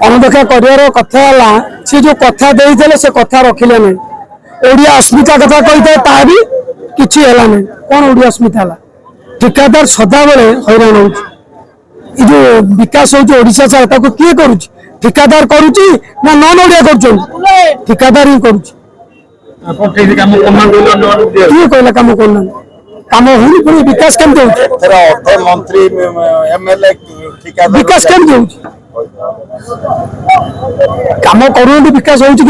अणदेखा कर कथा सी जो कथा देते से कथा रखिले नहीं ओडिया अस्मिता कथा कही ता भी किसी है नहीं कौन ओडिया अस्मिता है ठिकादार सदा बेले हैरान हो जो विकास होशा सारा किए करुँ ठिकादार करुच्ची ना नन ओडिया कर ठिकादार ही करुच्ची किए कहला कम करना कम होनी पुणी विकास केमती मंत्री एमएलए विकास केमती हो कम करूँ विकास होमती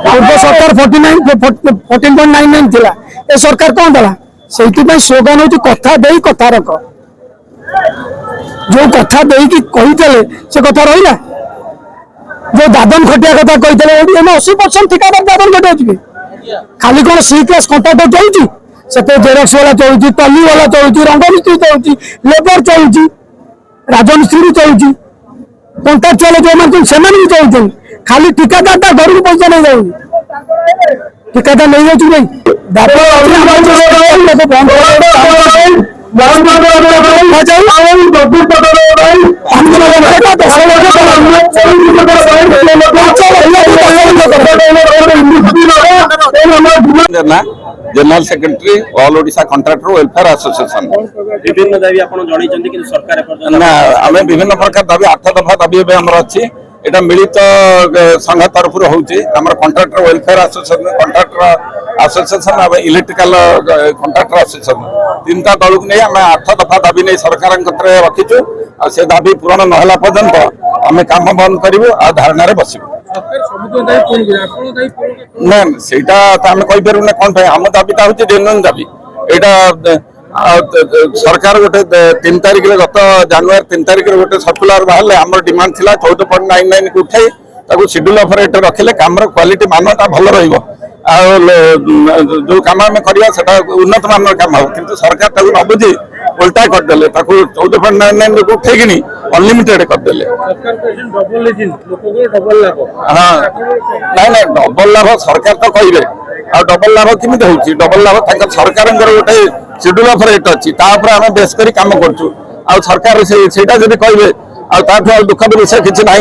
पूर्व सरकार 14.99 थिला ए सरकार कौन देला से स्लोगान हूँ कथा दे कथा रख जो कथा दे कही से कथा रहा जो दादन खटिया कथा कही 80% ठिकादार दादन खटिया जी खाली कौन सी क्लास कंट्राक्टर चलुची से जेरक्स वाला चलुची टली वाला चलुची रंग मिस्त्री चलुची लेबर चलुची राजमिस्त्री चलुची कंट्राक्चुअल जो से भी चलुन खाली ठिकादार घर को पैसा नहीं जाऊँगी ठिकादार नहीं जाऊँ general secretary all Odisha contractor welfare association विभिन्न दाबी आपण जणैछन्ति कि सरकार ना आमे विभिन्न प्रकार दाबी 8 दफा दाबी एबे हमर अछि एटा मिलित संघ तरफ होउची हमर कॉन्ट्रैक्टर वेलफेयर एसोसिएशन अब इलेक्ट्रिकल कॉन्ट्रैक्टर एसोसिएशन तीनटा दल को नहीं आमे 8 दफा दाबी नहीं सरकार कतरे रखिछु आ से दाबी पूर्ण न होला पर्यंत आमे काम बंद करिवो आ धारणा रे बसिबो ना सेटा त आमे कहि परु ना कोन आम दाबीटा होची जेन्युइन दाबी एटा सरकार गोटे 3 तारिख गत जनवरी 3 तारिख गोटे सर्कुलर बाहर आम डिमांड थिला 14.99 को उठाई ताको शेड्यूल ऑफ रेट रखिले काम क्वालिटी मानटा भल रहिबो जो काम आम करवा उन्नत मान काम हो किंतु सरकार ताको न बुझी उल्टा करदे 14.99 को उठेकि अनलिमिटेड करदे हाँ ना डबल लाभ सरकार तो कहे आ डबल लाभ केमी होची डबल लाभ सरकार गोटे शेड्यूल ऑफ रेट अच्छी आम बेस कर कम कर सरकार से कहे दुखद विषय किसी ना।